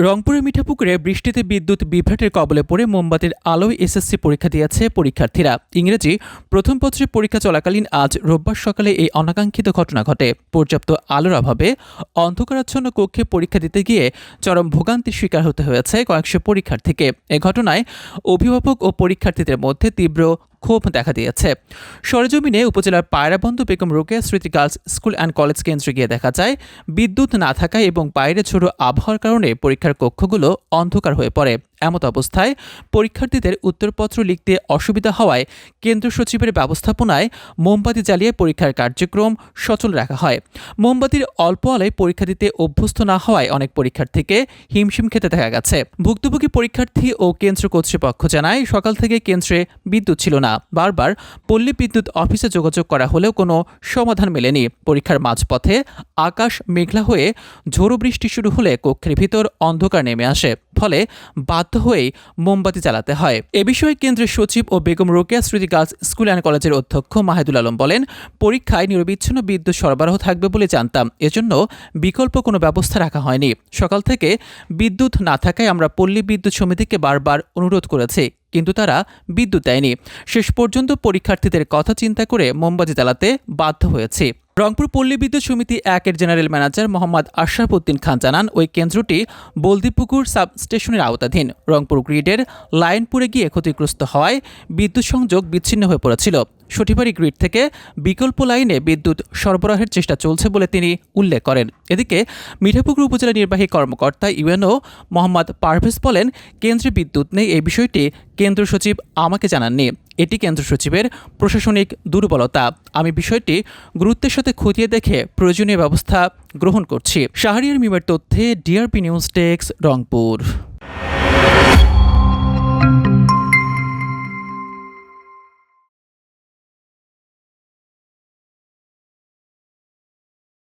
রংপুরের মিঠাপুকুরে বৃষ্টিতে বিদ্যুৎ বিভ্রাটের কবলে পড়ে মোমবাতির আলোয় এসএসসি পরীক্ষা দিয়েছে পরীক্ষার্থীরা। ইংরেজি প্রথম পত্রের পরীক্ষা চলাকালীন আজ রোববার সকালে এই অনাকাঙ্ক্ষিত ঘটনা ঘটে। পর্যাপ্ত আলোর অভাবে অন্ধকারাচ্ছন্ন কক্ষে পরীক্ষা দিতে গিয়ে চরম ভোগান্তির শিকার হতে হয়েছে কয়েকশো পরীক্ষার্থীকে। এ ঘটনায় অভিভাবক ও পরীক্ষার্থীদের মধ্যে তীব্র ক্ষোভ দেখা দিয়েছে। সরেজমিনে উপজেলার পায়রাবন্ধ বেগম রোকেয়া স্মৃতি গার্লস স্কুল অ্যান্ড কলেজ কেন্দ্রে গিয়ে দেখা যায়, বিদ্যুৎ না থাকায় এবং বাইরে ছোট আবহাওয়ার কারণে পরীক্ষার কক্ষগুলো অন্ধকার হয়ে পড়ে। এমত অবস্থায় পরীক্ষার্থীদের উত্তরপত্র লিখতে অসুবিধা হওয়ায় কেন্দ্র সচিবের ব্যবস্থাপনায় মোমবাতি জ্বালিয়ে পরীক্ষার কার্যক্রম সচল রাখা হয়। মোমবাতির অল্প আলোয় পরীক্ষা দিতে অভ্যস্ত না হওয়ায় অনেক পরীক্ষার্থীকে হিমশিম খেতে দেখা গেছে। ভুক্তভোগী পরীক্ষার্থী ও কেন্দ্র কর্তৃপক্ষ জানায়, সকাল থেকে কেন্দ্রে বিদ্যুৎ ছিল না। বারবার পল্লী বিদ্যুৎ অফিসে যোগাযোগ করা হলেও কোনো সমাধান মেলেনি। পরীক্ষার মাঝপথে আকাশ মেঘলা হয়ে ঝোড়ো বৃষ্টি শুরু হলে কক্ষের ভিতর অন্ধকার নেমে আসে, ফলে বাধ্য হয়েই মোমবাতি জ্বালাতে হয়। এ বিষয়ে কেন্দ্রের সচিব ও বেগম রোকেয়া স্মৃতি গার্লস স্কুল অ্যান্ড কলেজের অধ্যক্ষ মাহিদুল আলম বলেন, পরীক্ষায় নিরবিচ্ছিন্ন বিদ্যুৎ সরবরাহ থাকবে বলে জানতাম, এজন্য বিকল্প কোনো ব্যবস্থা রাখা হয়নি। সকাল থেকে বিদ্যুৎ না থাকায় আমরা পল্লী বিদ্যুৎ সমিতিকে বারবার অনুরোধ করেছি, কিন্তু তারা বিদ্যুৎ দেয়নি। শেষ পর্যন্ত পরীক্ষার্থীদের কথা চিন্তা করে মোমবাতি জ্বালাতে বাধ্য হয়েছি। রংপুর পল্লী বিদ্যুৎ সমিতি ১-এর জেনারেল ম্যানেজার মোহাম্মদ আশরাফ উদ্দিন খান জানান, ওই কেন্দ্রটি বলদীপুকুর সাবস্টেশনের আওতাধীন। রংপুর গ্রিডের লাইন পুড়ে গিয়ে ক্ষতিগ্রস্ত হওয়ায় বিদ্যুৎ সংযোগ বিচ্ছিন্ন হয়ে পড়েছিল। সঠিবাড়ি গ্রিড থেকে বিকল্প লাইনে বিদ্যুৎ সরবরাহের চেষ্টা চলছে বলে তিনি উল্লেখ করেন। এদিকে মিঠাপুকুর উপজেলা নির্বাহী কর্মকর্তা ইউএনও মোহাম্মদ পারভেজ বলেন, কেন্দ্রে বিদ্যুৎ নেই এই বিষয়টি কেন্দ্র সচিব আমাকে জানাননি। এটি কেন্দ্র সচিবের প্রশাসনিক দুর্বলতা। আমি বিষয়টি গুরুত্বের সাথে খতিয়ে দেখে প্রয়োজনীয় ব্যবস্থা গ্রহণ করছি। শাহরিয়ার মিমের তথ্যে ডিআরপি নিউজ ডেস্ক, রংপুর।